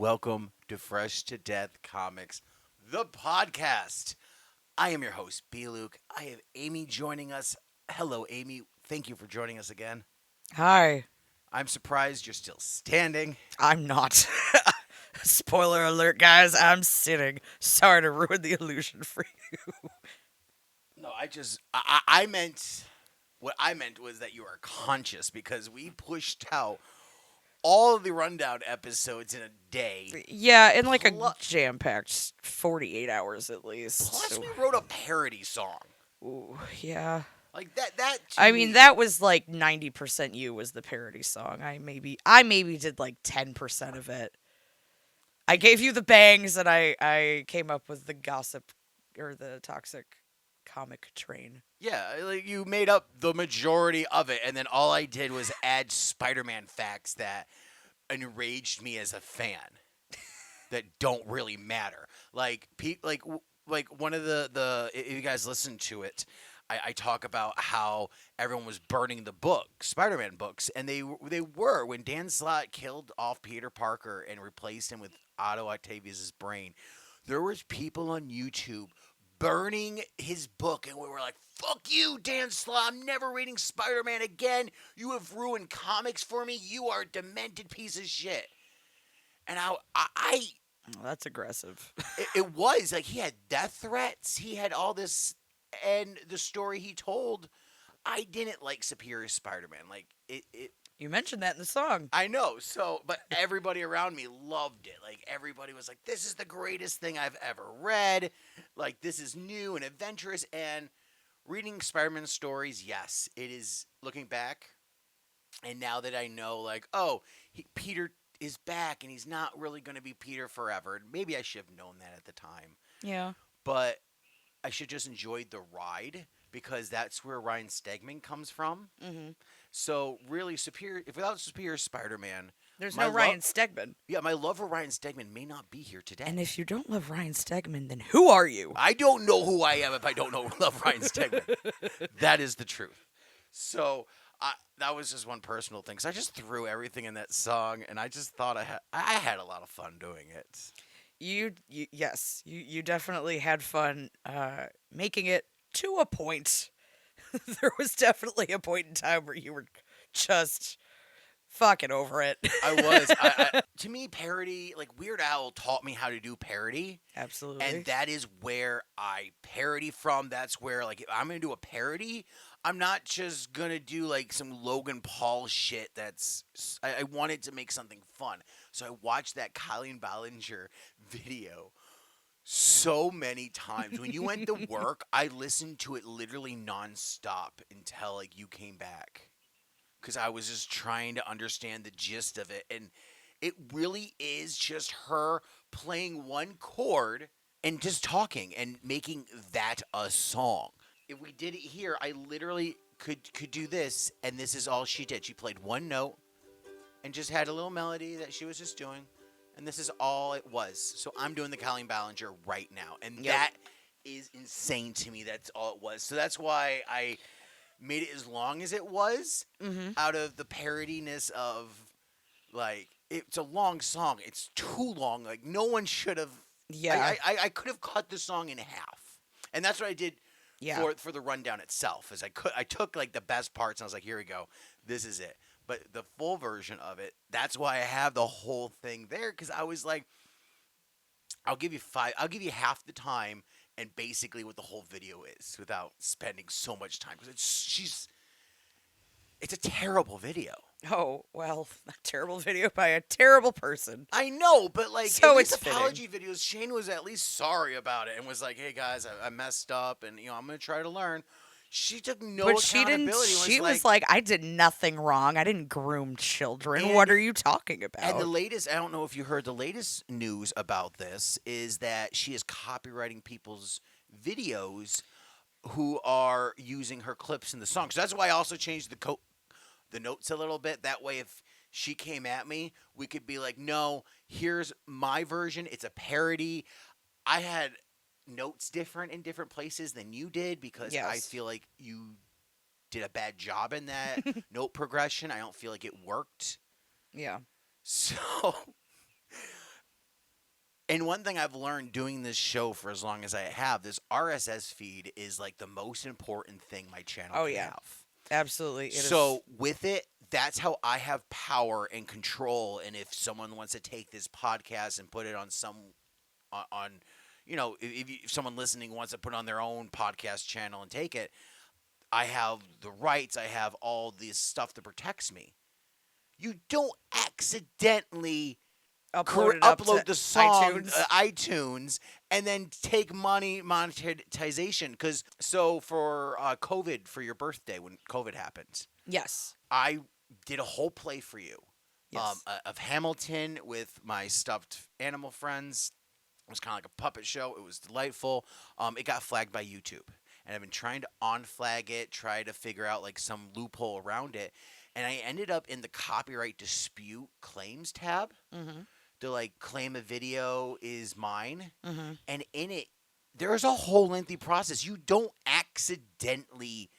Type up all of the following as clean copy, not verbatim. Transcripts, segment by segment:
welcome to Fresh to Death Comics, the podcast. I am your host, B. Luke. I have Amy joining us. Hello, Amy. Thank you for joining us again. Hi. I'm surprised you're still standing. I'm not. Spoiler alert, guys. I'm sitting. Sorry to ruin the illusion for you. No, I meant, what I meant was that you are conscious because we pushed out all of the rundown episodes in a day. Yeah, in like a Plu- jam-packed 48 hours at least. Plus, So, we wrote a parody song. ooh, yeah. Like that to I me, mean, that was like 90% you was the parody song. I maybe did like 10% of it. I gave you the bangs and I came up with the gossip or the toxic comic train. yeah, like you made up the majority of it, and then all I did was add Spider-Man facts that enraged me as a fan that don't really matter. Like one of the if you guys listen to it, I talk about how everyone was burning the book, Spider-Man books, and they were when Dan Slott killed off Peter Parker and replaced him with Otto Octavius's brain. There was people on YouTube burning his book, and we were like, "Fuck you, Dan Slott! I'm never reading Spider-Man again. You have ruined comics for me. You are a demented piece of shit." And Oh, that's aggressive. it was like he had death threats. He had all this, and the story he told, I didn't like Superior Spider-Man. Like it. You mentioned that in the song. I know. So, but everybody around me loved it. Like everybody was like, "This is the greatest thing I've ever read. Like this is new and adventurous." And reading Spider-Man stories, yes, it is. Looking back, and now that I know, like, oh, Peter is back, and he's not really going to be Peter forever. Maybe I should have known that at the time, Yeah. but I should just enjoyed the ride because that's where Ryan Stegman comes from. Mm-hmm. So really, superior. If without Superior Spider-Man, There's my no Ryan Stegman. yeah, my love for Ryan Stegman may not be here today. And if you don't love Ryan Stegman, then who are you? I don't know who I am if I don't know love Ryan Stegman. That is the truth. So that was just one personal thing. Cause I just threw everything in that song, and I just thought I had a lot of fun doing it. You definitely had fun making it to a point. There was definitely a point in time where you were just fucking over it. I was. To me, parody, like Weird Al taught me how to do parody. Absolutely. And that is where I parody from. That's where, like, if I'm going to do a parody, I'm not just going to do, like, some Logan Paul shit I wanted to make something fun. So I watched that Colleen Ballinger video so many times. When you went to work, I listened to it literally nonstop until, like, you came back. Because I was just trying to understand the gist of it. And it really is just her playing one chord and just talking and making that a song. If we did it here, I literally could do this, and this is all she did. She played one note and just had a little melody that she was just doing, and this is all it was. So I'm doing the Colleen Ballinger right now, and Yep. that is insane to me. That's all it was. So that's why I made it as long as it was, Mm-hmm. out of the parodiness of, like, it's a long song. It's too long. Like, no one should have. Yeah. I could have cut the song in half, and that's what I did Yeah. for the rundown itself. Is I took like the best parts and I was like, here we go, this is it. But the full version of it, that's why I have the whole thing there, because I was like, I'll give you half the time, and basically what the whole video is without spending so much time, because it's a terrible video. Oh, well, a terrible video by a terrible person. I know, but like, So at least it's fitting. apology videos, Shane was at least sorry about it and was like, "Hey guys, I messed up, and I'm gonna try to learn." She took no But she didn't. accountability. She was like, I did nothing wrong. I didn't groom children. What are you talking about? and the latest, I don't know if you heard the latest news about this, is that she is copywriting people's videos who are using her clips in the song. So that's why I also changed the notes a little bit. That way, if she came at me, we could be like, no, here's my version. It's a parody. I had notes different in different places than you did because I Yes. feel like you did a bad job in that note progression. I don't feel like it worked. Yeah. So And one thing I've learned doing this show for as long as I have, this RSS feed is like the most important thing my channel Oh can yeah, have. absolutely. It is. So with it, that's how I have power and control. And if someone wants to take this podcast and put it on on if someone listening wants to put it on their own podcast channel and take it, I have the rights. I have all this stuff that protects me. You don't accidentally Upload it up to upload the song iTunes. iTunes and then take monetization. Because so for COVID, for your birthday when COVID happened, Yes. I did a whole play for you Yes. of Hamilton with my stuffed animal friends. It was kind of like a puppet show. It was delightful. It got flagged by YouTube, and I've been trying to unflag it, try to figure out like some loophole around it, and I ended up in the copyright dispute claims tab. Mhm. To like claim a video is mine, Mhm. and in it, there's a whole lengthy process. You don't accidentally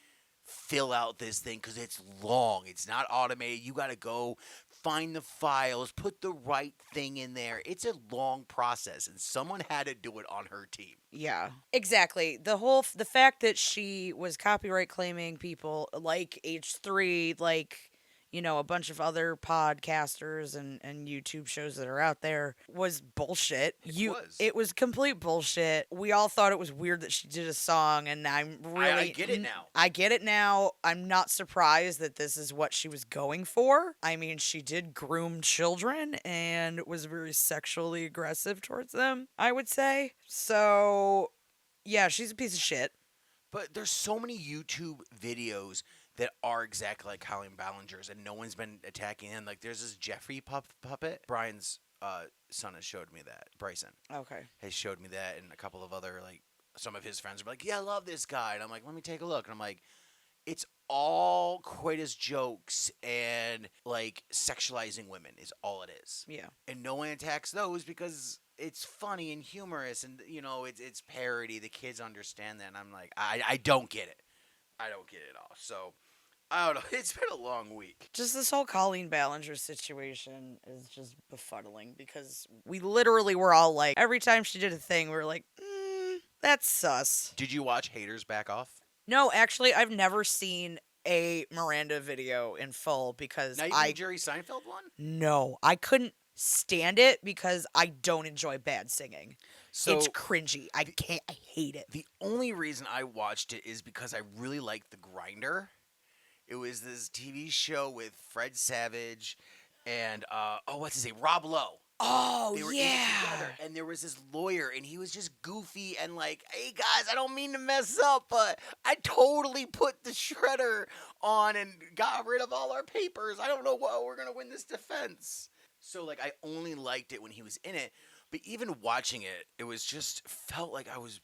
fill out this thing because it's long. It's not automated. You got to go find the files, put the right thing in there. It's a long process, and someone had to do it on her team. Yeah. Exactly. The fact that she was copyright claiming people like H3, like a bunch of other podcasters and YouTube shows that are out there was bullshit. Was. It was complete bullshit. We all thought it was weird that she did a song, and I'm really I get it now. I get it now. I'm not surprised that this is what she was going for. I mean, she did groom children and was very sexually aggressive towards them, I would say. So, yeah, she's a piece of shit. But there's so many YouTube videos that are exactly like Colin Ballinger's, and no one's been attacking him. Like there's this Jeffrey puppet. Brian's son has showed me that. Bryson Okay. has showed me that, and a couple of other like some of his friends are like, "Yeah, I love this guy," and I'm like, "Let me take a look," and I'm like, "It's all coitus jokes and like sexualizing women is all it is." Yeah. And no one attacks those because it's funny and humorous, and it's parody. The kids understand that, and I'm like, I don't get it. I don't get it all. So I don't know. It's been a long week. Just this whole Colleen Ballinger situation is just befuddling because we literally were all like, every time she did a thing, we were like, that's sus. Did you watch Haters Back Off? No, actually, I've never seen a Miranda video in full because Not even Jerry Seinfeld one? No, I couldn't stand it because I don't enjoy bad singing. So It's cringy. I hate it. the only reason I watched it is because I really liked The Grinder. It was this TV show with Fred Savage and what's his name? Rob Lowe. Oh, They were in yeah. it together, and there was this lawyer, and he was just goofy and like, "Hey guys, I don't mean to mess up, but I totally put the shredder on and got rid of all our papers. I don't know what we're gonna win this defense." So like, I only liked it when he was in it, but even watching it, it was just felt like It was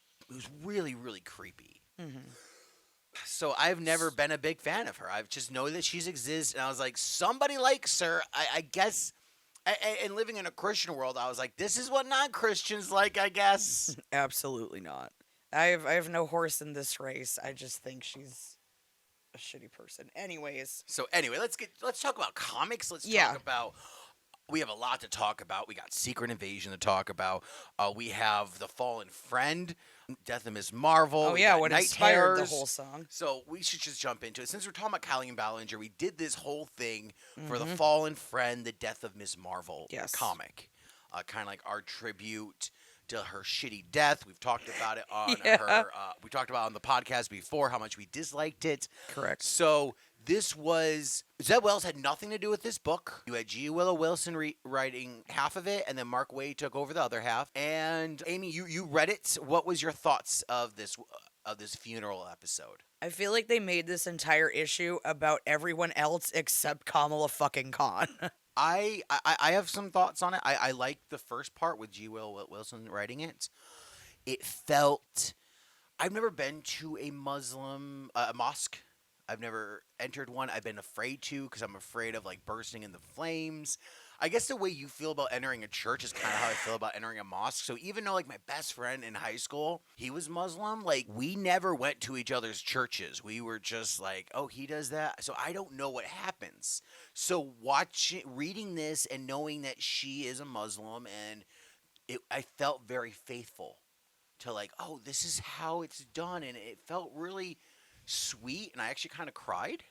really really creepy. Mm-hmm. So I've never been a big fan of her. I've just know that she's exists, and I was like, somebody likes her. I guess. And living in a Christian world, I was like, this is what non-Christians like, I guess. Absolutely not. I have no horse in this race. I just think she's a shitty person. Anyways. So anyway, let's talk about comics. Let's Yeah. talk about. We have a lot to talk about. We got Secret Invasion to talk about. We have The Fallen Friend, Death of Miss Marvel. Oh we yeah, got what Night inspired the Terrors. whole song. So we should just jump into it. Since we're talking about Colleen Ballinger, we did this whole thing for The Mhm. Fallen Friend, the Death of Miss Marvel Yes. comic. Kind of like our tribute to her shitty death. We've talked about it on Yeah. her. We talked about it on the podcast before how much we disliked it. Correct. So this was Zeb Wells had nothing to do with this book. You had G. Willow Wilson writing half of it, and then Mark Waid took over the other half. And Amy, you read it. What was your thoughts of this funeral episode? I feel like they made this entire issue about everyone else except Kamala fucking Khan. I have some thoughts on it. I liked the first part with G. Will Wilson writing it. It felt. I've never been to a Muslim a mosque. I've never entered one. I've been afraid to because I'm afraid of like bursting into flames. I guess the way you feel about entering a church is kind of how I feel about entering a mosque. So even though like my best friend in high school, he was Muslim, like we never went to each other's churches. We were just like, oh, he does that. So I don't know what happens. So reading this and knowing that she is a Muslim and I felt very faithful to like, oh, this is how it's done, and it felt really sweet, and I actually kind of cried,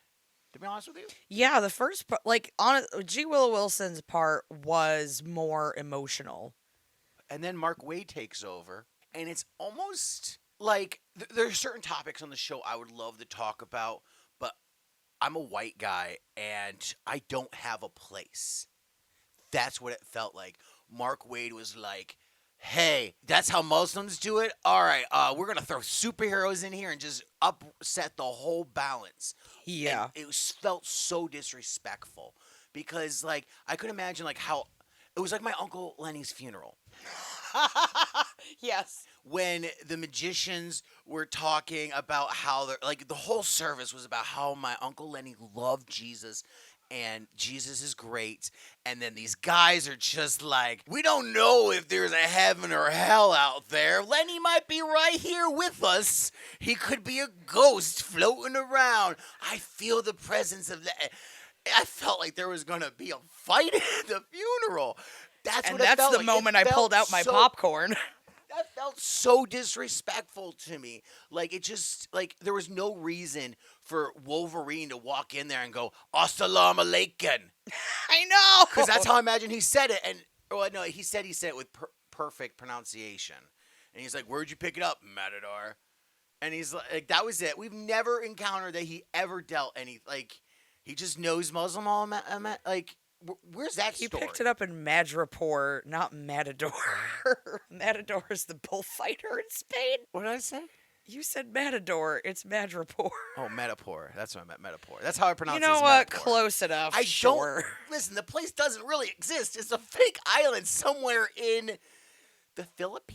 to be honest with you. Yeah, the first part, like on G. Willow Wilson's part was more emotional. And then Mark Wade takes over, and it's almost like there are certain topics on the show I would love to talk about, but I'm a white guy and I don't have a place. That's what it felt like. Mark Wade was like, "Hey, that's how Muslims do it. All right, we're gonna throw superheroes in here and just upset the whole balance." And Yeah. felt so disrespectful because, like, I could imagine like how it was like my uncle Lenny's funeral Yes. when the magicians were talking about how they're like the whole service was about how my uncle Lenny loved Jesus and Jesus is great. And then these guys are just like, we don't know if there's a heaven or hell out there. Lenny might be right here with us. He could be a ghost floating around. I feel the presence of that. I felt like there was going to be a fight at the funeral. That's And what it that's felt the like. moment I pulled out my popcorn. That felt so disrespectful to me. Like it just like there was no reason for Wolverine to walk in there and go "Assalamu alaikum," I know. because that's how I imagine he said it. And well, no, he said it with perfect pronunciation. And he's like, "Where'd you pick it up, Matador?" And he's like, "That was it." We've never encountered that he ever dealt any like he just knows Muslim all like. Where's that He story? picked it up in Madripoor, not Matador. Matador is the bullfighter in Spain. What did I say? You said Matador. It's Madripoor. Oh, Metapore. That's what I meant. Metapore. That's how I pronounce You it. know is what? Metapore. Close enough. I sure. don't listen. The place doesn't really exist. It's a fake island somewhere in the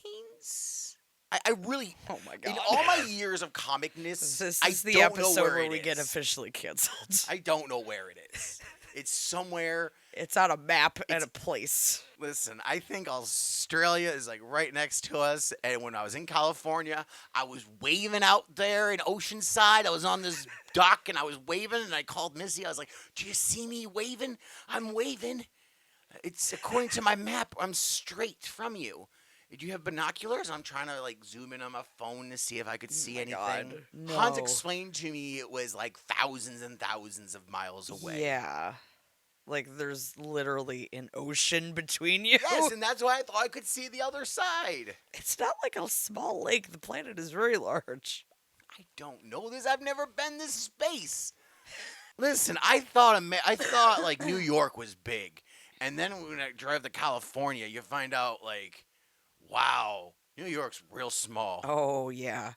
Philippines. I really. Oh my In god. all my years of comicness, This I is the don't know episode where where it we get is. officially canceled. I don't know where it is. It's somewhere. It's on a map and a place. Listen, I think Australia is like right next to us. And when I was in California, I was waving out there in Oceanside. I was on this dock and I was waving, and I called Missy. I was like, "Do you see me waving? I'm waving. It's according to my map. I'm straight from you. Do you have binoculars?" I'm trying to like zoom in on my phone to see if I could see my anything. God, Hans no. explained to me it was like thousands and thousands of miles away. Yeah. Like there's literally an ocean between you. Yes, and that's why I thought I could see the other side. It's not like a small lake. The planet is very large. I don't know this. I've never been this space. Listen, I thought like New York was big, and then when I drive to California, you find out like, wow, New York's real small. Oh yeah.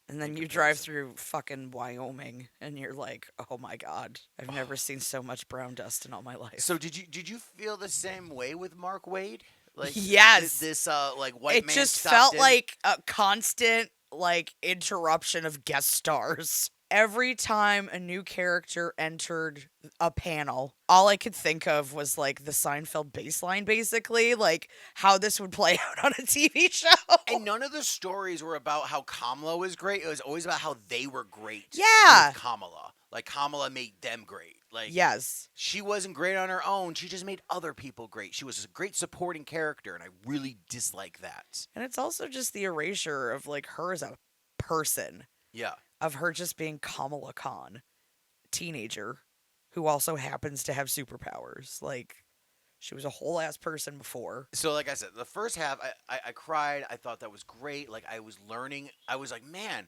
And then In you drive comparison. through fucking Wyoming and you're like, "Oh my god. I've never seen so much brown dust in all my life." So did you feel the same way with Mark Wade? Like Yes. this like white It man just stopped felt in? like a constant like interruption of guest stars. Every time a new character entered a panel, all I could think of was like the Seinfeld baseline, basically, like how this would play out on a TV show. And none of the stories were about how Kamala was great. It was always about how they were great. Yeah. With Kamala. Like Kamala made them great. Like Yes. she wasn't great on her own. She just made other people great. She was a great supporting character, and I really dislike that. And it's also just the erasure of like her as a person, Yeah. of her just being Kamala Khan, teenager, who also happens to have superpowers. Like, she was a whole ass person before. So, like I said, the first half, I cried. I thought that was great. Like, I was learning. I was like, man,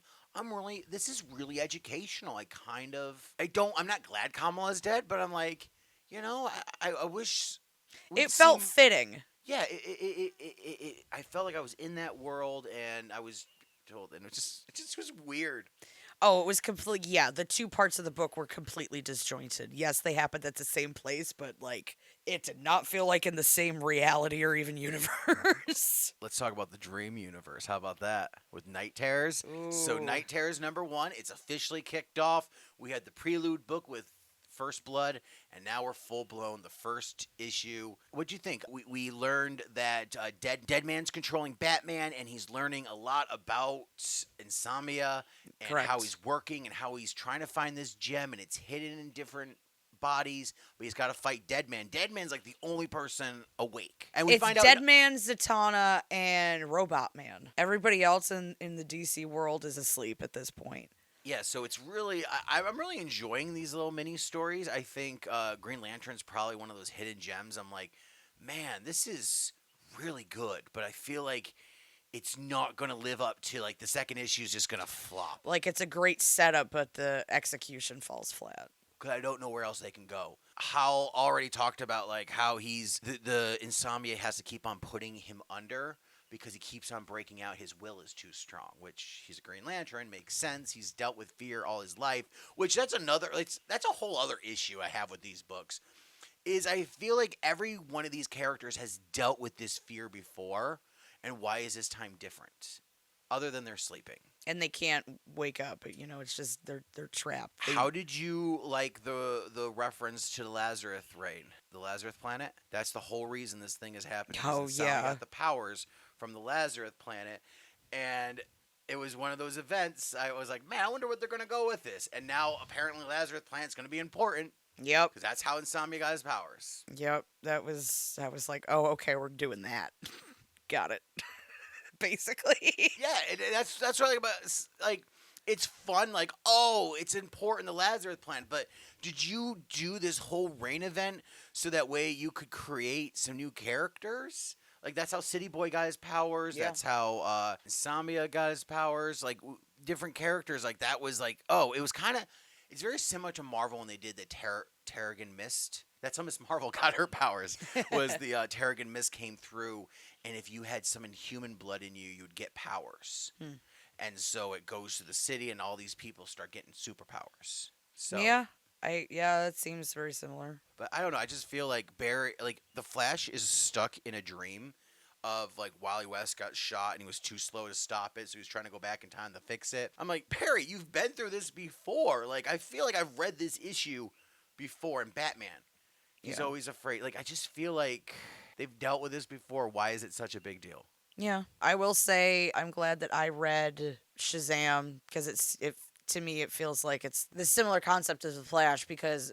this is really educational. I'm not glad Kamala's dead, but I'm like, I wish. we'd It felt seen- fitting. yeah, I felt like I was in that world, and I was told, and it just was weird. Oh, it was complete. Yeah, the two parts of the book were completely disjointed. Yes, they happened at the same place, but like it did not feel like in the same reality or even universe. Let's talk about the dream universe. How about that with Night Terrors? So Ooh. Night Terrors #1, it's officially kicked off. We had the prelude book with First Blood, and now we're full blown the first issue. What'd you think? We learned that Dead Man's controlling Batman, and he's learning a lot about insomnia and Correct. how he's working and how he's trying to find this gem, and it's hidden in different bodies, but he's got to fight Deadman. Deadman's like the only person awake, and we It's find out. Deadman, Zatanna, and Robot Man. Everybody else in the DC world is asleep at this point. Yeah, so it's really I'm really enjoying these little mini stories. I think Green Lantern's probably one of those hidden gems. I'm like, man, this is really good, but I feel like it's not going to live up to like the second issue is just going to flop. Like, it's a great setup, but the execution falls flat. Because I don't know where else they can go. Hal already talked about like how he's the insomnia has to keep on putting him under because he keeps on breaking out. His will is too strong, which he's a Green Lantern, makes sense. He's dealt with fear all his life, which that's a whole other issue I have with these books. Is I feel like every one of these characters has dealt with this fear before, and why is this time different? Other than they're sleeping. And they can't wake up. It's just they're trapped. How did you like the reference to the Lazarus rain, the Lazarus planet? That's the whole reason this thing is happening. Oh, yeah. Got the powers from the Lazarus planet, and it was one of those events. I was like, man, I wonder what they're gonna go with this. And now apparently Lazarus planet's gonna be important. Yep. Because that's how Insomnia got his powers. Yep. That was like, oh, okay, we're doing that. Got it. Basically. Yeah, that's really about like it's fun. Like, oh, it's important, the Lazarus planet. But did you do this whole rain event so that way you could create some new characters? Like that's how City Boy got his powers. Yeah. That's how Insomnia got his powers. Like different characters. Like that was like, oh, it was kind of. It's very similar to Marvel when they did the Terrigen Mist. That's how Miss Marvel got her powers. Was the Terrigen Mist came through, and if you had some inhuman blood in you, you'd get powers. And so it goes to the city, and all these people start getting superpowers. So Yeah. That seems very similar. but I don't know. I just feel like Barry, like the Flash, is stuck in a dream of like Wally West got shot and he was too slow to stop it, so he was trying to go back in time to fix it. I'm like, Barry, you've been through this before. Like I feel like I've read this issue before in Batman. He's Yeah. always afraid. Like I just feel like they've dealt with this before. Why is it such a big deal? Yeah. I will say I'm glad that I read Shazam because to me it feels like it's the similar concept as the Flash because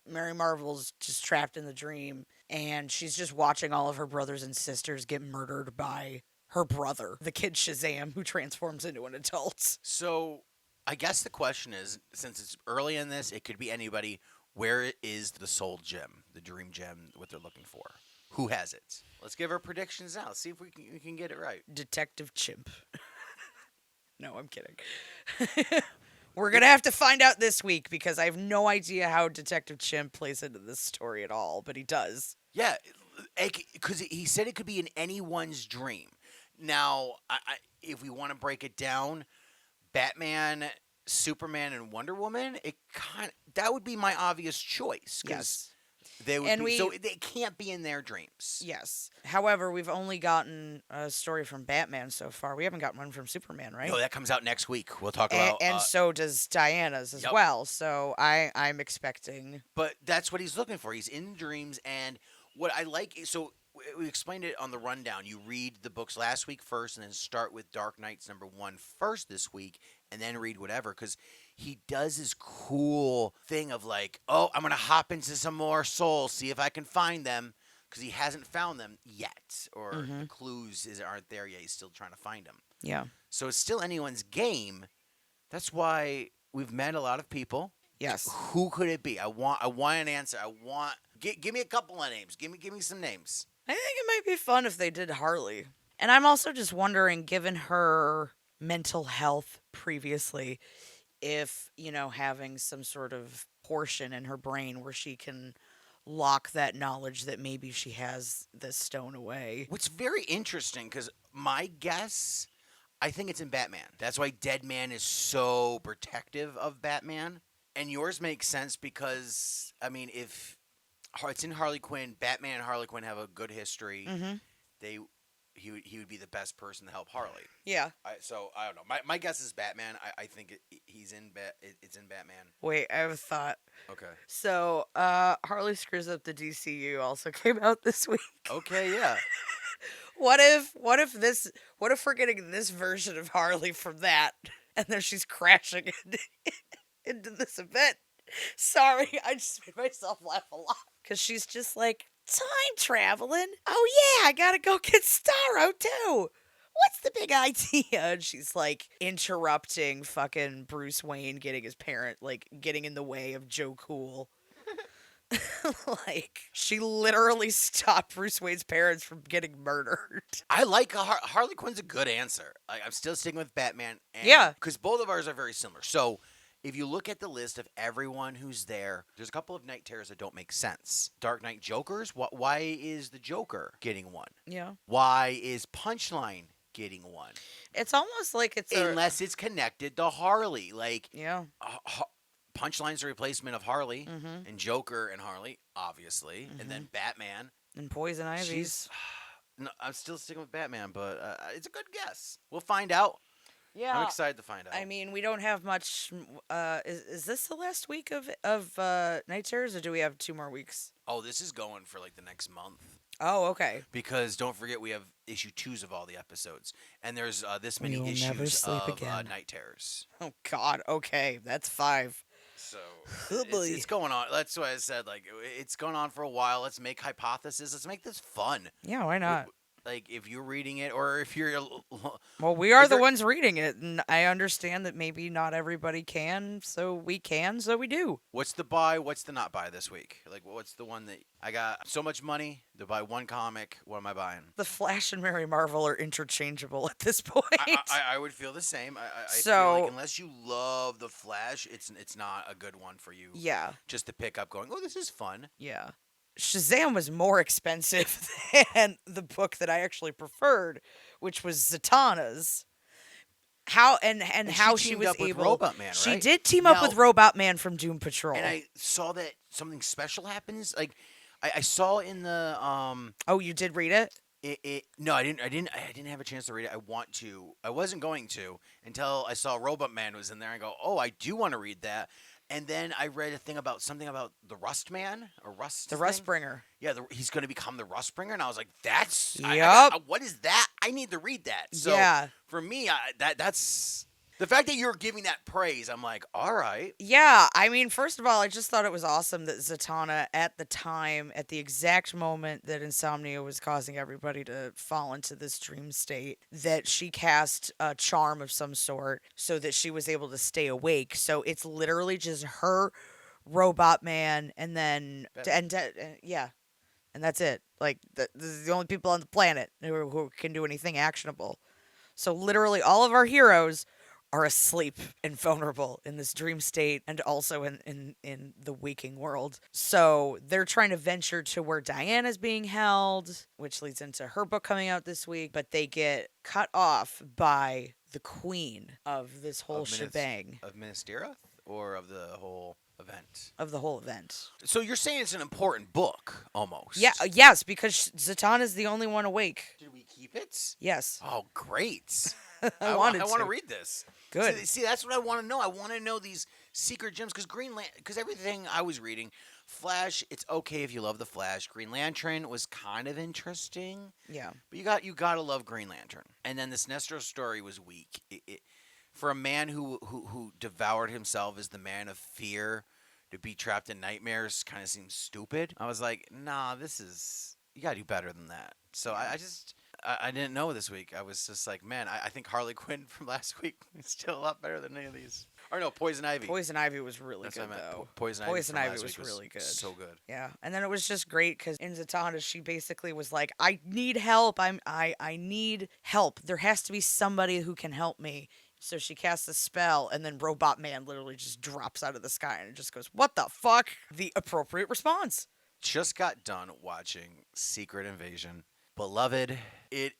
Mary Marvel's just trapped in the dream and she's just watching all of her brothers and sisters get murdered by her brother, the kid Shazam, who transforms into an adult. So I guess the question is, since it's early in this, it could be anybody. Where is the soul gem, the dream gem, what they're looking for? Who has it? Let's give our predictions now. See if we can get it right. Detective Chimp. No, I'm kidding. We're going to have to find out this week because I have no idea how Detective Chimp plays into this story at all, but he does. Yeah, because he said it could be in anyone's dream. Now, if we want to break it down, Batman, Superman, and Wonder Woman, that would be my obvious choice. Yes. They would so they can't be in their dreams. Yes. However, we've only gotten a story from Batman so far. We haven't gotten one from Superman, right? No, that comes out next week. We'll talk about. And so does Diana's as well. So I'm expecting. But that's what he's looking for. He's in dreams, and what I like is so we explained it on the rundown. You read the books last week first, and then start with Dark Knights #1 first this week, and then read whatever because he does this cool thing of like, oh, I'm gonna hop into some more souls, see if I can find them because he hasn't found them yet, or the clues aren't there yet. He's still trying to find them. Yeah. So it's still anyone's game. That's why we've met a lot of people. Yes. Who could it be? I want an answer. Give me a couple of names. Give me some names. I think it might be fun if they did Harley. And I'm also just wondering, given her mental health previously, if, having some sort of portion in her brain where she can lock that knowledge that maybe she has this stone away. What's very interesting, because my guess, I think it's in Batman. That's why Deadman is so protective of Batman. And yours makes sense because, I mean, if it's in Harley Quinn, Batman and Harley Quinn have a good history. He would be the best person to help Harley. Yeah. So I don't know. My guess is Batman. I think it's in Batman. Wait, I have a thought. Okay. So, Harley Screws Up the DCU also came out this week. Okay, yeah. What if we're getting this version of Harley from that, and then she's crashing into this event? Sorry, I just made myself laugh a lot. Because she's just like, time traveling? Oh, yeah, I gotta go get Starro, too. What's the big idea? And she's like interrupting fucking Bruce Wayne getting his parent, like getting in the way of Joe Cool. Like, she literally stopped Bruce Wayne's parents from getting murdered. I like Harley Quinn's a good answer. I'm still sticking with Batman, and Yeah. because both of ours are very similar. So if you look at the list of everyone who's there, there's a couple of Night Terrors that don't make sense. Dark Knight Jokers. Why is the Joker getting one? Yeah. Why is Punchline getting one? It's almost like it's a. Unless it's connected to Harley, like Yeah. Punchline's a replacement of Harley, Mm-hmm. and Joker and Harley, obviously, and then Batman. And Poison Ivy's. She's no, I'm still sticking with Batman, but it's a good guess. We'll find out. Yeah. I'm excited to find out. I mean, we don't have much. Is this the last week of Night Terrors, or do we have 2 more weeks? Oh, this is going for like the next month. Oh, okay. Because don't forget, we have issue 2s of all the episodes, and there's this many We will never issues sleep of again. Night Terrors. Oh God. Okay, that's 5. So Oh, boy. it's going on. That's why I said like it's going on for a while. Let's make hypotheses. Let's make this fun. Yeah, why not? Like if you're reading it, or if you're Well, we are if the you're- ones reading it, and I understand that maybe not everybody can, so we can, so we do. what's the buy, what's the not buy this week? Like what's the one that I got so much money to buy one comic? What am I buying? The Flash and Mary Marvel are interchangeable at this point. I would feel the same. I feel So- like unless you love the Flash, it's not a good one for you. Yeah, Just to pick up, going, oh, this is fun. yeah. Shazam was more expensive than the book that I actually preferred, which was Zatanna's. How and how she she teamed was up with able. Robot Man, She right? did team up Now- with Robot Man from Doom Patrol. And I saw that something special happens. Like I saw in the Oh, you did read it? no, I didn't have a chance to read it. I want to. I wasn't going to until I saw Robot Man was in there. I go, oh, I do want to read that. And then I read a thing about something about the Rust Man or Rust. The thing. Rustbringer. Yeah, he's going to become the Rustbringer, and I was like, that's Yup. what is that? I need to read that. So Yeah. for me, that's the fact that you're giving that praise. I'm like, all right. Yeah, I mean, first of all, I just thought it was awesome that Zatanna, at the time, at the exact moment that insomnia was causing everybody to fall into this dream state, that she cast a charm of some sort so that she was able to stay awake. So it's literally just her, Robot Man, and then yeah, and that's it. Like this is the only people on the planet who can do anything actionable. So literally, all of our heroes are asleep and vulnerable in this dream state and also in the waking world. So they're trying to venture to where Diana's being held, which leads into her book coming out this week, but they get cut off by the queen of this whole shebang. Of Minas Tirith or of the whole event? Of the whole event. So you're saying it's an important book, almost. Yeah, yes, because Zatanna's the only one awake. Did we keep it? Yes. Oh, great. I wanted I want to. to read this. Good. See, that's what I want to know. I want to know these secret gems because everything I was reading, Flash, it's okay if you love the Flash. Green Lantern was kind of interesting, Yeah. but you gotta love Green Lantern. And then this Sinestro story was weak. For a man who devoured himself as the man of fear to be trapped in nightmares kind of seems stupid. I was like, nah, you gotta do better than that. So I didn't know this week. I was just like, man, I think Harley Quinn from last week is still a lot better than any of these. Or no, Poison Ivy. Poison Ivy was really That's good, what I meant. though. Poison Ivy. Poison from Ivy last was week really good. So good. Yeah, and then it was just great because in Zatanna, she basically was like, "I need help. I need help. There has to be somebody who can help me." So she casts a spell, and then Robot Man literally just drops out of the sky and it just goes, "What the fuck?" The appropriate response. Just got done watching Secret Invasion. Beloved, it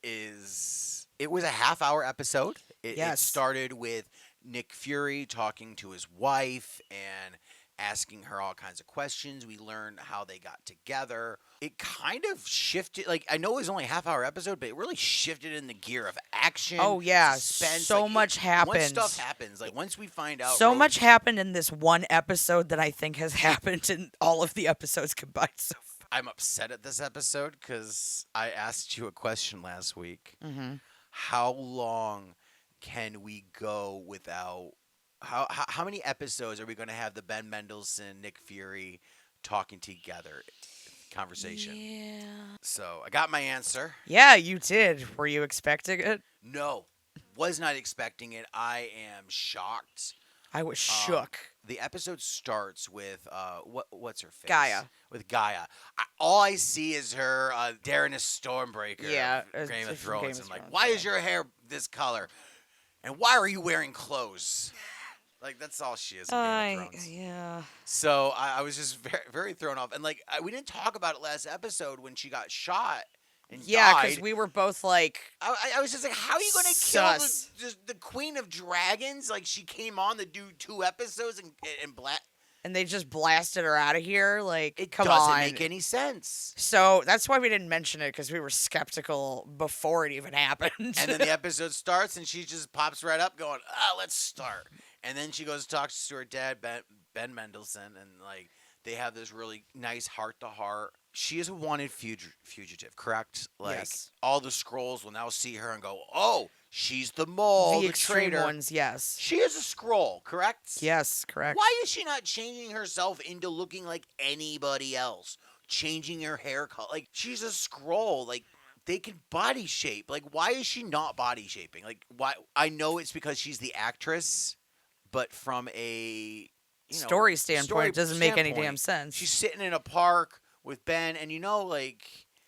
was a half-hour episode. It Yes. started with Nick Fury talking to his wife and asking her all kinds of questions. We learned how they got together. It kind of shifted. Like, I know it was only a half-hour episode, but it really shifted in the gear of action. Oh, yeah. suspense. So Like, much happened. Once stuff happens, like once we find out, So much happened in this one episode that I think has happened in all of the episodes combined so far. I'm upset at this episode because I asked you a question last week. Mm-hmm. How long can we go without how many episodes are we going to have the Ben Mendelsohn, Nick Fury talking together conversation? Yeah. So I got my answer. Yeah, you did. Were you expecting it? No, was not expecting it. I am shocked. I was Um, shook. the episode starts with what's her face? Gaia. With Gaia. All I see is her Darren is Stormbreaker Yeah, of Game of from Game Thrones. of I'm like, Thrones, why yeah. is your hair this color? And why are you wearing clothes? Like that's all she is in Game of Thrones. Yeah. So I was just very, very thrown off. And like we didn't talk about it last episode when she got shot and Yeah, died. because we were both like, I was just like, how are you going to kill sus. the Queen of Dragons? Like she came on to do 2 episodes and and they just blasted her out of here. Like, it come doesn't on. make any sense. So that's why we didn't mention it, because we were skeptical before it even happened. And then the episode starts and she just pops right up going, let's start. And then she goes and talks to her dad, Ben Mendelsohn, and like they have this really nice heart to heart. She is a wanted fugitive, correct? Like Yes. all the scrolls will now see her and go, "Oh, she's the mole, the the extreme traitor." ones, yes. She is a scroll, correct? Yes, correct. Why is she not changing herself into looking like anybody else? Changing her hair color, like she's a scroll. Like they can body shape. Like why is she not body shaping? Like why? I know it's because she's the actress, but from a Story standpoint, it doesn't make any damn standpoint, sense. she's sitting in a park with Ben, and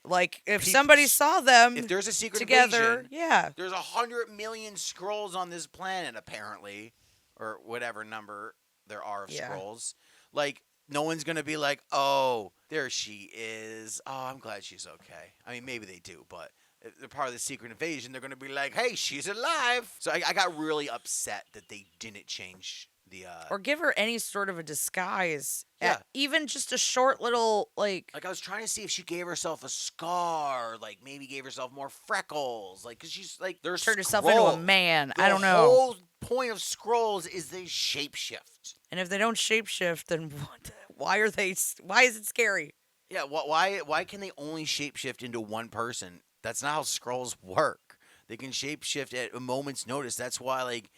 like if peop- somebody saw them if there's a secret together, invasion, yeah. there's 100 million scrolls on this planet apparently, or whatever number there are of Yeah. scrolls. Like no one's gonna be like, oh, there she is. Oh, I'm glad she's okay. I mean, maybe they do, but if they're part of the secret invasion, they're gonna be like, hey, she's alive. So I got really upset that they didn't change the. Or give her any sort of a disguise. Yeah. Even just a short little, like I was trying to see if she gave herself a scar, like maybe gave herself more freckles, like because she's like there's turn herself into a man. I don't The know. whole point of scrolls is they shapeshift. And if they don't shapeshift, then what? Why are they? Why is it scary? Yeah, why can they only shapeshift into one person? That's not how scrolls work. They can shapeshift at a moment's notice. That's why like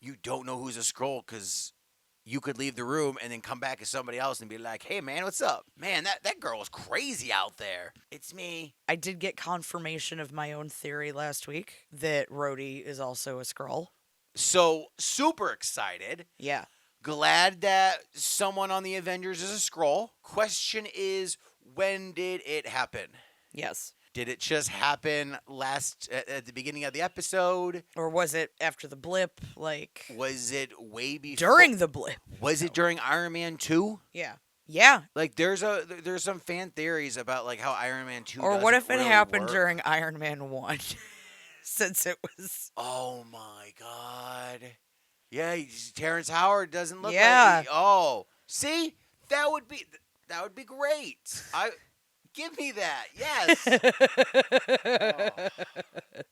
you don't know who's a scroll because you could leave the room and then come back as somebody else and be like, hey man, what's up? Man, that girl is crazy out there. It's me. I did get confirmation of my own theory last week that Rhodey is also a Skrull. So super excited. Yeah. Glad that someone on the Avengers is a scroll. Question is, when did it happen? Yes. Did it just happen at the beginning of the episode? Or was it after the blip? Like Was it way before? during the blip? Was it during Iron Man 2? Yeah. Yeah. Like there's some fan theories about like how Iron Man 2 Or what if it doesn't really happened work. during Iron Man 1? Since it was. Oh my god. Yeah, Terrence Howard doesn't look Yeah. like oh. See? That would be great. Give me that. Yes. Oh.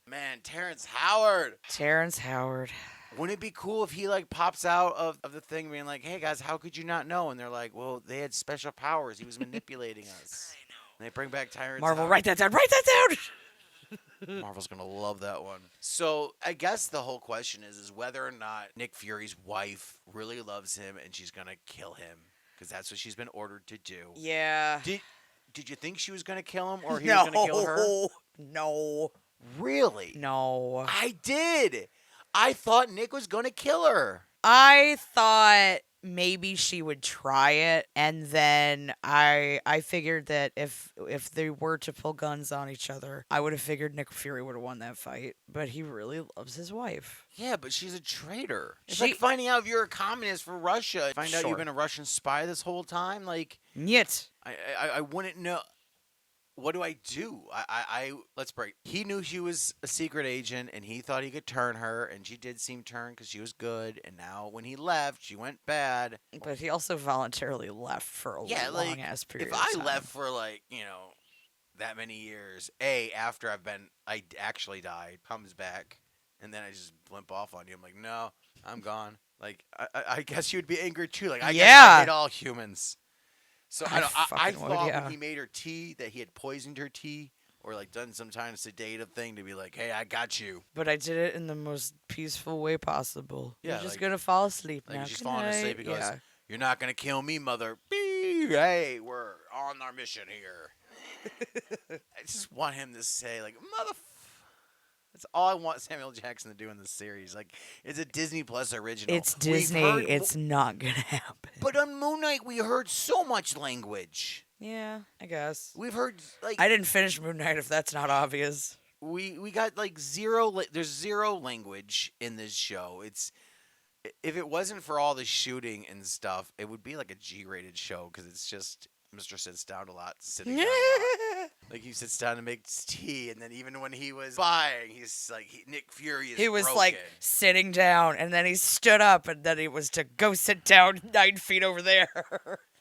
Man, Terrence Howard. Terrence Howard. Wouldn't it be cool if he like pops out of the thing being like, hey guys, how could you not know? And they're like, well, they had special powers. He was manipulating us. I know. And they bring back Terrence Marvel, Howard. write that down. Write that down. Marvel's going to love that one. So I guess the whole question is whether or not Nick Fury's wife really loves him and she's going to kill him. Because that's what she's been ordered to do. Yeah. Did you think she was going to kill him or he was going to kill her? No. Really? No. I did. I thought Nick was going to kill her. I thought maybe she would try it, and then I figured that if they were to pull guns on each other, I would have figured Nick Fury would have won that fight. But he really loves his wife. Yeah, but she's a traitor. It's She- like finding out if you're a communist for Russia. Find out Sure. you've been a Russian spy this whole time. Like, Yet. I wouldn't know. What do I do? Let's break. He knew she was a secret agent, and he thought he could turn her, and she did seem turned because she was good. And now when he left, she went bad. But he also voluntarily left for a long ass period. If of I time. left for that many years, after I actually died, comes back, and then I just blimp off on you. I'm like, no, I'm gone. Like I guess you would be angry too. Like I guess I hate all humans. So I fucking would, thought yeah. when he made her tea that he had poisoned her tea or like done some kind of sedative thing to be like, hey, I got you. But I did it in the most peaceful way possible. Yeah, You're just like gonna fall asleep like now. she's Good falling asleep. night. He goes, Yeah. "You're not gonna kill me, mother." Beep. Hey, we're on our mission here. I just want him to say like, "Mother." That's all I want Samuel Jackson to do in this series. Like, it's a Disney Plus original. It's We've Disney. heard, It's not gonna happen. but on Moon Knight we heard so much language. Yeah, I guess. We've heard like I didn't finish Moon Knight if that's not obvious. we got like zero. There's zero language in this show. It's if it wasn't for all the shooting and stuff, it would be like a G-rated show because it's just Mr. Sits down a lot, sitting down a lot. Like he sits down and makes tea, and then even when he was buying, he's like Nick Fury is He was broken. like sitting down, and then he stood up, and then he was to go sit down 9 feet over there.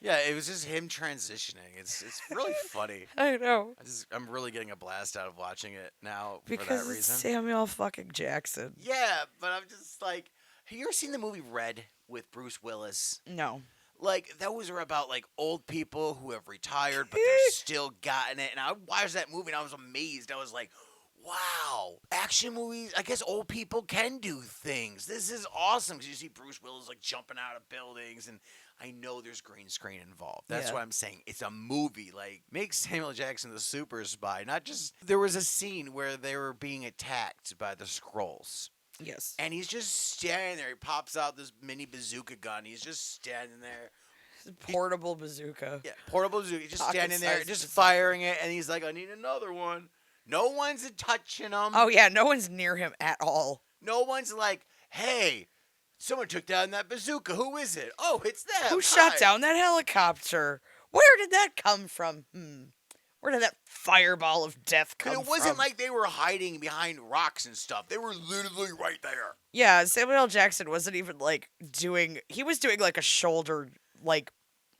Yeah, it was just him transitioning. It's really funny. I know. I'm really getting a blast out of watching it now for Because that it's reason. Samuel fucking Jackson. Yeah, but I'm just like, have you ever seen the movie Red with Bruce Willis? No. Like those are about like old people who have retired but they're still gotten it. And I watched that movie and I was amazed. I was like, wow, action movies. I guess old people can do things. This is awesome because you see Bruce Willis like jumping out of buildings, and I know there's green screen involved. That's Yeah. what I'm saying. It's a movie. Like make Samuel Jackson the super spy. Not just there was a scene where they were being attacked by the Skrulls. Yes. And he's just standing there. He pops out this mini bazooka gun. He's just standing there. Portable bazooka. Yeah, portable bazooka. He's just standing there, Pocket-sized just bazooka. firing it. And he's like, I need another one. No one's touching him. Oh, yeah. No one's near him at all. No one's like, hey, someone took down that bazooka. Who is it? Oh, it's them. Who shot Hi." down that helicopter? Where did that come from? Where did that fireball of death come 'Cause from? it wasn't like they were hiding behind rocks and stuff. They were literally right there. Yeah, Samuel L. Jackson wasn't even like doing. He was doing like a shoulder like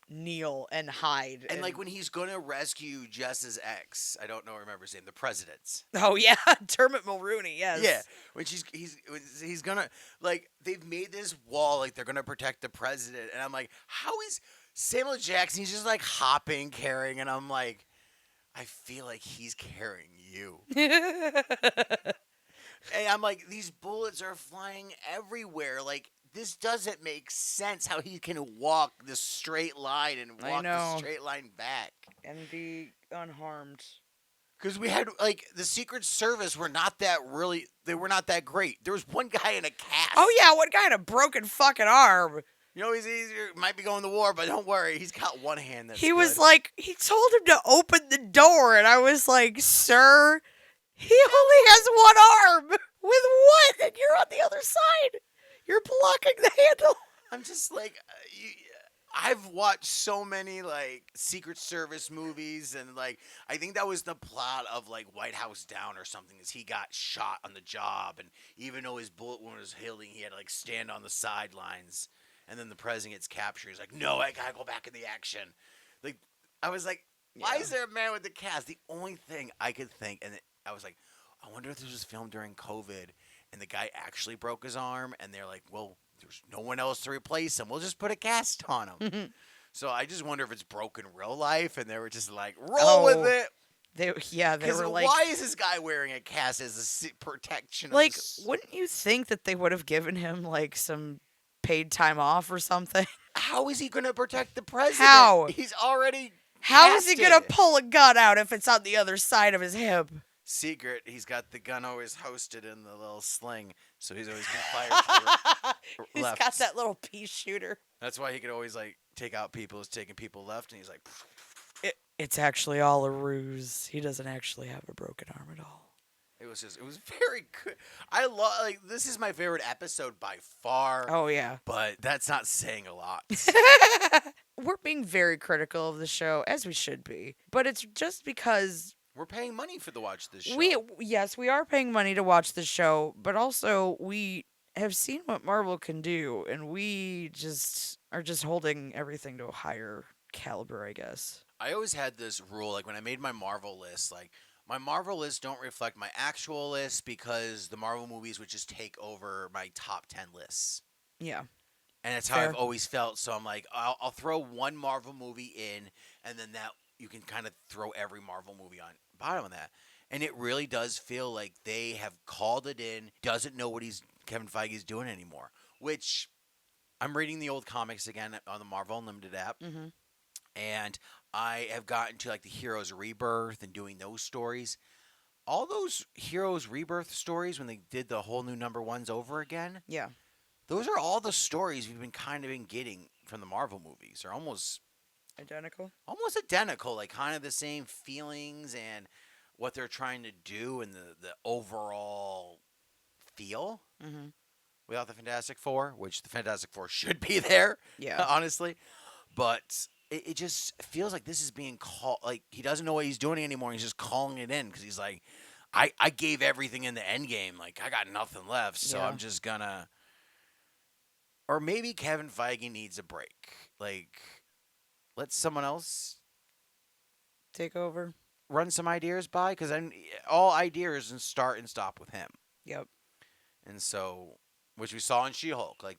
kneel and hide. And like when he's gonna rescue Jess's ex, I don't know, remember his name, the president's. Oh yeah, Dermot Mulrooney. Yes. Yeah, when he's gonna like they've made this wall like they're gonna protect the president, and I'm like, how is Samuel Jackson? He's just like hopping, carrying, and I'm like, I feel like he's carrying you. And I'm like, these bullets are flying everywhere. Like this doesn't make sense how he can walk this straight line and I walk the know. straight line back. And be unharmed. Because we had like the Secret Service were not that really. They were not that great. There was one guy in a cast. Oh yeah, one guy had a broken fucking arm. You know, he's easier. Might be going to war, but don't worry. He's got one hand. That's He was good. like, he told him to open the door, and I was like, sir, he only has one arm. With what? And you're on the other side. You're blocking the handle. I'm just like, I've watched so many like Secret Service movies, and like I think that was the plot of like White House Down or something. Is he got shot on the job, and even though his bullet wound was healing, he had to like stand on the sidelines. And then the president gets captured. He's like, no, I gotta go back in the action. Like, I was like, why Yeah. is there a man with the cast? The only thing I could think, and I was like, I wonder if this was filmed during COVID, and the guy actually broke his arm, and they're like, well, there's no one else to replace him. We'll just put a cast on him. So I just wonder if it's broken real life, and they were just like, roll with it. They Because were like, why is this guy wearing a cast as a protection? like, of his... wouldn't you think that they would have given him like some paid time off or something? How is he going to protect the president? How? He's already. How is he gonna casted. pull a gun out if it's on the other side of his hip? Secret, he's got the gun always hosted in the little sling, so he's always been fired to the He's left. got that little pea shooter. That's why he could always like take out people who's taking people left, and he's like, It's actually all a ruse. He doesn't actually have a broken arm at all. it was very good. I love like this is my favorite episode by far. Oh yeah. But that's not saying a lot. We're being very critical of the show, as we should be. But it's just because We're paying money for the watch this show. we are paying money to watch the show, but also we have seen what Marvel can do, and we just are just holding everything to a higher caliber, I guess. I always had this rule, like when I made my Marvel list, like my Marvel list don't reflect my actual list because the Marvel movies would just take over my top 10 lists. Yeah. And that's how Fair. I've always felt. So I'm like, I'll throw one Marvel movie in, and then that you can kind of throw every Marvel movie on bottom of that. And it really does feel like they have called it in, doesn't know what Kevin Feige's doing anymore. Which I'm reading the old comics again on the Marvel Unlimited app, Mm-hmm. and I have gotten to like the Heroes Rebirth and doing those stories. All those Heroes Rebirth stories when they did the whole new number ones over again, Yeah. those are all the stories we've been kind of been getting from the Marvel movies. They're Identical. almost identical, like kind of the same feelings and what they're trying to do and the overall feel Mm-hmm. without the Fantastic Four, which the Fantastic Four should be there, Yeah. honestly. But it just feels like this is being called, like he doesn't know what he's doing anymore. He's just calling it in because he's like, I gave everything in the end game. Like, I got nothing left. So Yeah. I'm just gonna. Or maybe Kevin Feige needs a break. Like, let someone else Take over. run some ideas by because all ideas and start and stop with him. Yep. And so, which we saw in She-Hulk, like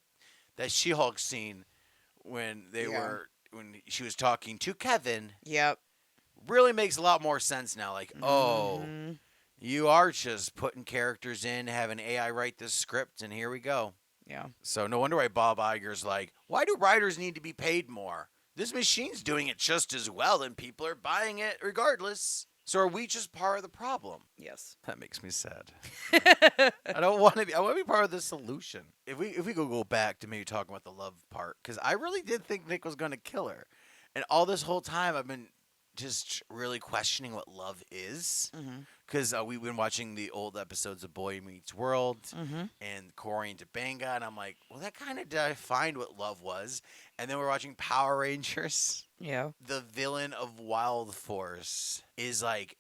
that She-Hulk scene when Yeah. when she was talking to Kevin, Yep. really makes a lot more sense now. Like, oh, Mm-hmm. you are just putting characters in, having AI write this script, and here we go. Yeah. So no wonder why Bob Iger's like, why do writers need to be paid more? This machine's doing it just as well, and people are buying it regardless. So are we just part of the problem? Yes. That makes me sad. I don't want to be. I want to be part of the solution. If we go back to maybe talking about the love part, because I really did think Nick was going to kill her, and all this whole time I've been just really questioning what love is. Mm-hmm. Because we've been watching the old episodes of Boy Meets World Mm-hmm. and Corey and Topanga, and I'm like, well, that kind of defined what love was. And then we're watching Power Rangers. Yeah. The villain of Wild Force is like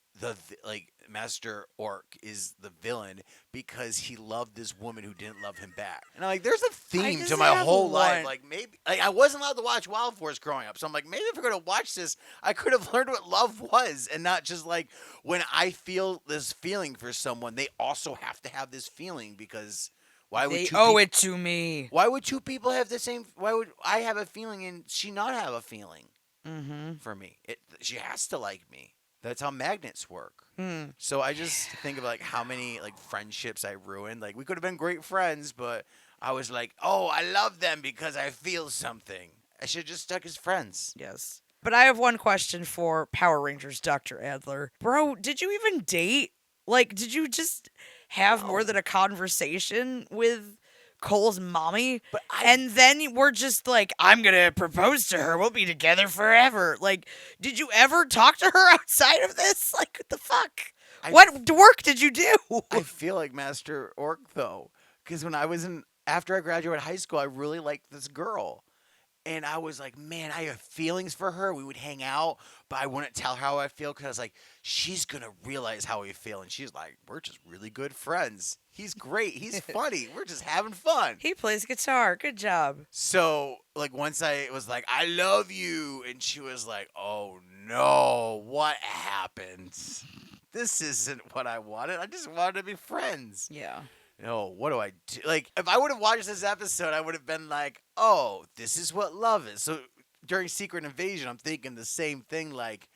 like Master Orc is the villain because he loved this woman who didn't love him back. And I'm like, there's a theme just to my have whole life. one- Like maybe like I wasn't allowed to watch Wild Force growing up, so I'm like, maybe if we're gonna watch this, I could have learned what love was, and not just like when I feel this feeling for someone, they also have to have this feeling because why would They two owe peop- it to me. why would two people have the same? Why would I have a feeling and she not have a feeling Mm-hmm. for me? She has to like me. That's how magnets work. Hmm. So I just think of like how many like friendships I ruined. Like we could have been great friends, but I was like, oh, I love them because I feel something. I should have just stuck as friends. Yes. But I have one question for Power Rangers, Dr. Adler. Bro, did you even date? Like, did you just have more No. than a conversation with Cole's mommy? But And then we're just like, I'm going to propose to her. We'll be together forever. Like, did you ever talk to her outside of this? Like, what the fuck? I What work did you do? I feel like Master Orc though, because when I was after I graduated high school, I really liked this girl. And I was like, man, I have feelings for her. We would hang out, but I wouldn't tell her how I feel because I was like, she's going to realize how we feel. And she's like, we're just really good friends. He's great. He's funny. We're just having fun. He plays guitar. Good job. So, like, once I was like, I love you. And she was like, oh no, what happened? This isn't what I wanted. I just wanted to be friends. Yeah. No, what do I do? Like, if I would have watched this episode, I would have been like, oh, this is what love is. So during Secret Invasion, I'm thinking the same thing. Like,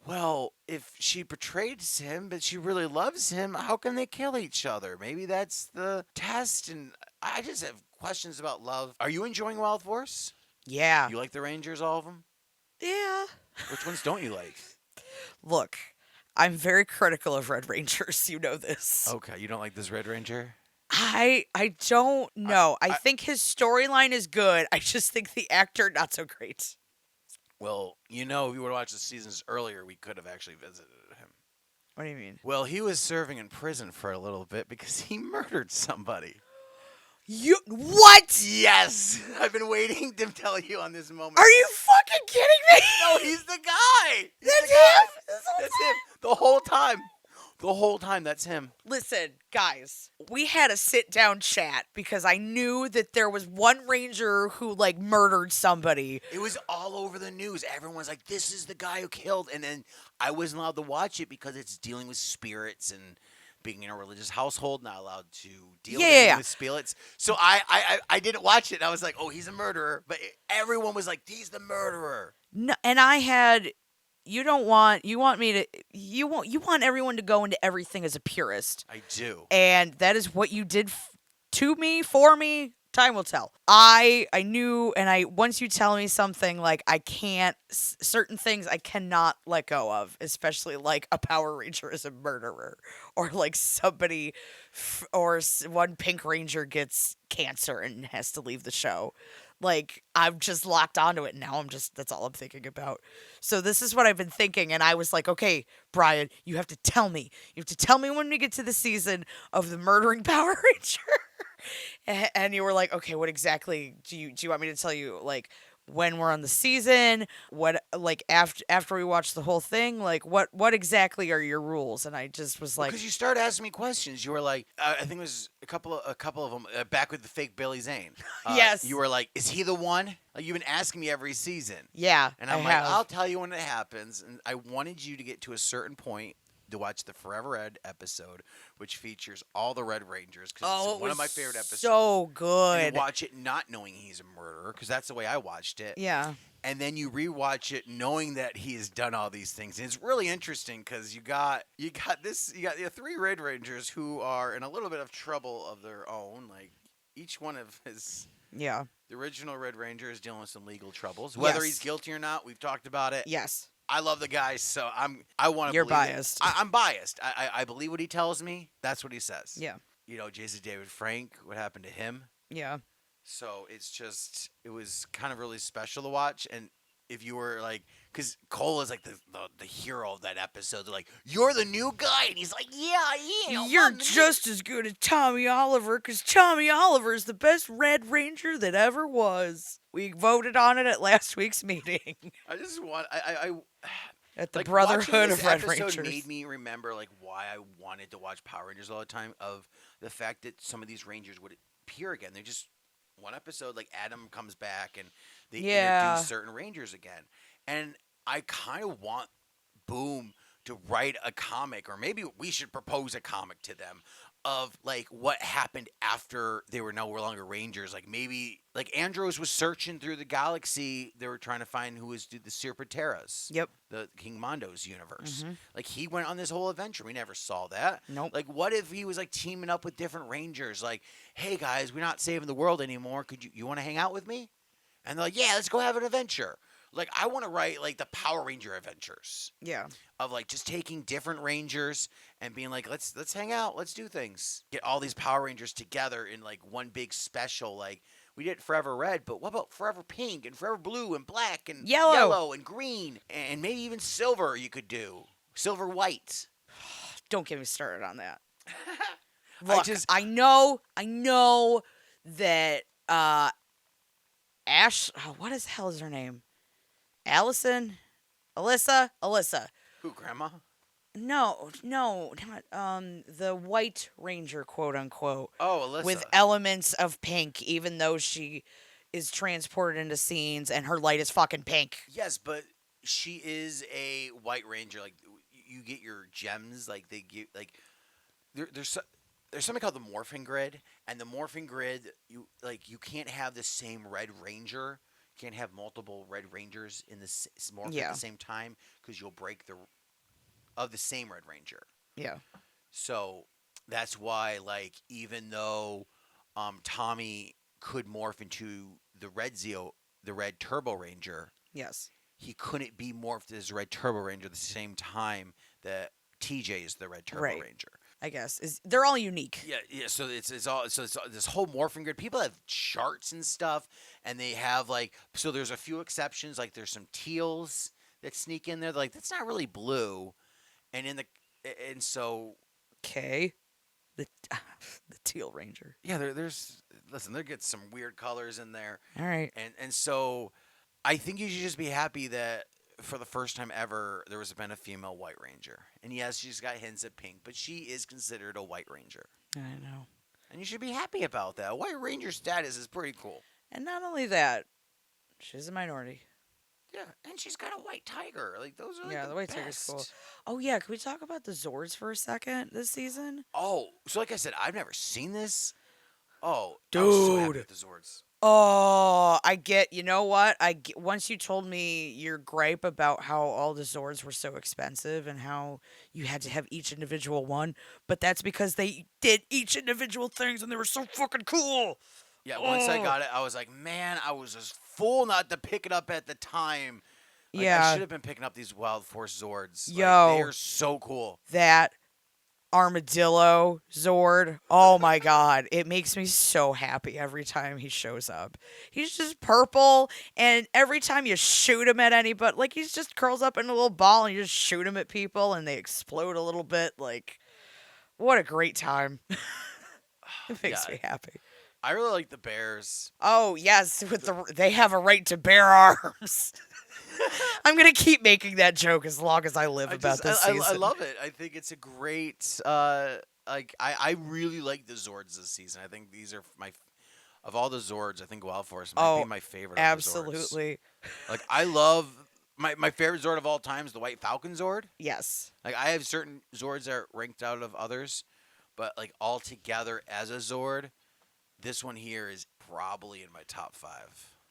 well, if she betrays him, but she really loves him, how can they kill each other? Maybe that's the test. And I just have questions about love. Are you enjoying Wild Force? Yeah. You like the Rangers, all of them? Yeah. Which ones don't you like? Look, I'm very critical of Red Rangers. You know this. Okay, you don't like this Red Ranger? I don't know. I I- think his storyline is good. I just think the actor not so great. Well, you know, if you would have watched the seasons earlier, we could have actually visited him. What do you mean? Well, he was serving in prison for a little bit because he murdered somebody. You what? Yes! I've been waiting to tell you on this moment. Are you fucking kidding me? No, he's the guy! He's That's the guy. him. That's him. The whole time. The whole time, that's him. Listen, guys, we had a sit down chat because I knew that there was one ranger who like murdered somebody. It was all over the news. Everyone's like, this is the guy who killed. And then I wasn't allowed to watch it because it's dealing with spirits and being in a religious household, not allowed to deal Yeah. with spirits. So I didn't watch it. And I was like, oh, he's a murderer. But everyone was like, he's the murderer. No, and I had you don't want you want me to you want everyone to go into everything as a purist. I do. And that is what you did to me, for me. Time will tell. I knew, and I once you tell me something, like, I can't, certain things I cannot let go of, especially like a Power Ranger is a murderer, or like somebody, or one Pink Ranger gets cancer and has to leave the show. Like, I'm just locked onto it now. That's all I'm thinking about. So this is what I've been thinking, and I was like, okay, Brian, you have to tell me. You have to tell me when we get to the season of the murdering Power Ranger. And you were like, okay, what exactly do you want me to tell you? Like, when we're on the season, what, like, after we watch the whole thing, like, what exactly are your rules? And I just was like, Because you started asking me questions. You were like, I think it was a couple of them back with the fake Billy Zane. yes, You were like, is he the one? Like, you've been asking me every season, yeah, and I I'm like, have. I'll tell you when it happens. And I wanted you to get to a certain point to watch the Forever Red episode, which features all the Red Rangers, because Oh, it's it one was of my favorite episodes. so And good. watch it not knowing he's a murderer, because that's the way I watched it. Yeah. And then you rewatch it knowing that he has done all these things. And it's really interesting because you got the three Red Rangers who are in a little bit of trouble of their own. Like, each one of Yeah. the original Red Ranger is dealing with some legal troubles. Whether he's Yes. guilty or not, we've talked about it. Yes. I love the guy, so I want to. You're believe it. biased. I'm biased. I believe what he tells me. That's what he says. Yeah. Jason David Frank. What happened to him? Yeah. So it was kind of really special to watch. And if you were like, because Cole is like the hero of that episode. They're like, you're the new guy, and he's like, yeah, I am. You're I'm the just as good as Tommy Oliver, because Tommy Oliver is the best Red Ranger that ever was. We voted on it at last week's meeting I just want I at the like Brotherhood watching of this Red episode Rangers. made me remember like why I wanted to watch Power Rangers all the time. Of the fact that some of these Rangers would appear again. They're just one episode, like Adam comes back and they Yeah. introduce certain Rangers again. And I kind of want Boom to write a comic, or maybe we should propose a comic to them of like what happened after they were no longer Rangers. Like, maybe like Andros was searching through the galaxy. They were trying to find who was the Sirpateras. Yep. The King Mondo's universe. Mhm. Like, he went on this whole adventure. We never saw that. Nope. Like, what if he was like teaming up with different Rangers? Like, hey guys, we're not saving the world anymore. Could you want to hang out with me? And they're like, yeah, let's go have an adventure. Like, I want to write like the Power Ranger adventures Yeah. of like just taking different Rangers and being like, let's hang out, let's do things. Get all these Power Rangers together in like one big special. Like, we did Forever Red, but what about Forever Pink and Forever Blue and Black and Yellow. and Green and maybe even Silver? You could do Silver White. Don't get me started on that. I Look, just- I know that Ash, what is hell is her name? Allison? Alyssa. Who, Grandma? No, not the White Ranger, quote unquote, Oh, Alyssa. with elements of pink, even though she is transported into scenes and her light is fucking pink. Yes, but she is a White Ranger. Like, you get your gems. Like, they give like there's something called the morphing grid, and the morphing grid, you can't have the same Red Ranger. You can't have multiple Red Rangers in the morph at Yeah. the same time, because you'll break the same Red Ranger. Yeah. So that's why, like, even though Tommy could morph into the Red Turbo Ranger, Yes. he couldn't be morphed as Red Turbo Ranger at the same time that TJ is the Red Turbo Right. Ranger. I guess they're all unique. Yeah. So it's all this whole morphing grid. People have charts and stuff, and they have like, so there's a few exceptions. Like, there's some teals that sneak in there. They're like, that's not really blue, and so Okay. The the Teal Ranger. yeah, there's listen, there gets some weird colors in there, All right. and so I think you should just be happy that for the first time ever there has been a female White Ranger. And yes, she's got hints of pink, but she is considered a White Ranger. I know. And you should be happy about that. White Ranger status is pretty cool. And not only that, she's a minority. Yeah, and she's got a white tiger. Like, those are like Yeah, the white best. tiger's cool. Oh yeah, can we talk about the Zords for a second this season? Oh, so like I said, I've never seen this. Oh, I was so happy Dude. with the Zords. Oh, I get. You know what? Once you told me your gripe about how all the Zords were so expensive and how you had to have each individual one, but that's because they did each individual things and they were so fucking cool. Yeah, once I Oh, got it, I was like, man, I was just fool not to pick it up at the time. Like, I should yeah. have been picking up these Wild Force Zords. Like, they Yo, are so cool. that armadillo Zord. Oh my god, it makes me so happy every time he shows up. He's just purple, and every time you shoot him at anybody, like he's just curls up in a little ball and you just shoot him at people and they explode a little bit. Like, what a great time. It Yeah, makes me happy. I really like the Bears. Oh yes, with they have a right to bear arms. I'm gonna keep making that joke as long as I live about this I season. love it. I think it's a great like I really like the Zords this season. I think these are my of all the Zords. I think Wild Force might be Oh, my favorite of the Zords. absolutely. Like I love my favorite Zord of all time is the White Falcon Zord. Yes. Like I have certain Zords that are ranked out of others, but like all together as a Zord, this one here is probably in my top 5.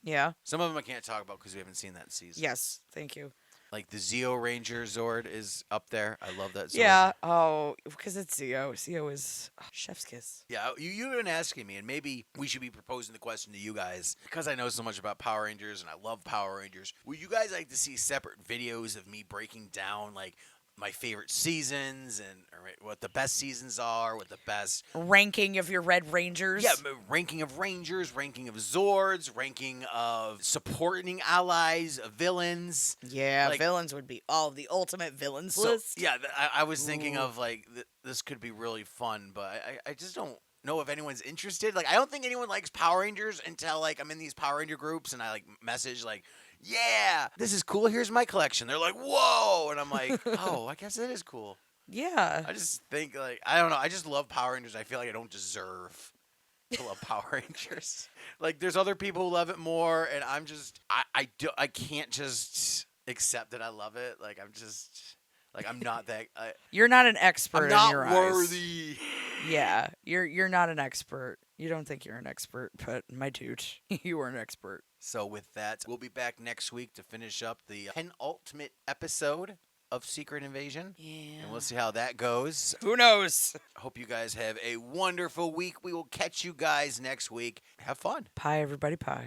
Yeah. Some of them I can't talk about because we haven't seen that season. Yes. Thank you. Like the Zeo Ranger Zord is up there. I love that Zord. Yeah. Oh, because it's Zeo. Zeo is chef's kiss. Yeah, you've been asking me, and maybe we should be proposing the question to you guys because I know so much about Power Rangers and I love Power Rangers. Would you guys like to see separate videos of me breaking down like my favorite seasons and or what the best seasons are, what the best Ranking of your Red Rangers. yeah, ranking of Rangers, ranking of Zords, ranking of supporting allies, villains. Yeah, Like villains would be all the ultimate villains so, list. yeah, I was thinking Ooh. of like this could be really fun, but I just don't know if anyone's interested. Like, I don't think anyone likes Power Rangers until like I'm in these Power Ranger groups and I like message like, yeah, this is cool. Here's my collection. They're like, whoa, and I'm like, oh, I guess it is cool. Yeah. I just think like I don't know. I just love Power Rangers. I feel like I don't deserve to love Power Rangers. Like, there's other people who love it more, and I'm just I can't just accept that I love it. Like I'm just like I'm not that You're not an I'm expert in not your eyes. worthy. Yeah, you're not an expert. You don't think you're an expert, but my dude, you are an expert. So with that, we'll be back next week to finish up the penultimate episode of Secret Invasion. Yeah. And we'll see how that goes. Who knows? Hope you guys have a wonderful week. We will catch you guys next week. Have fun. Pie, everybody, pie.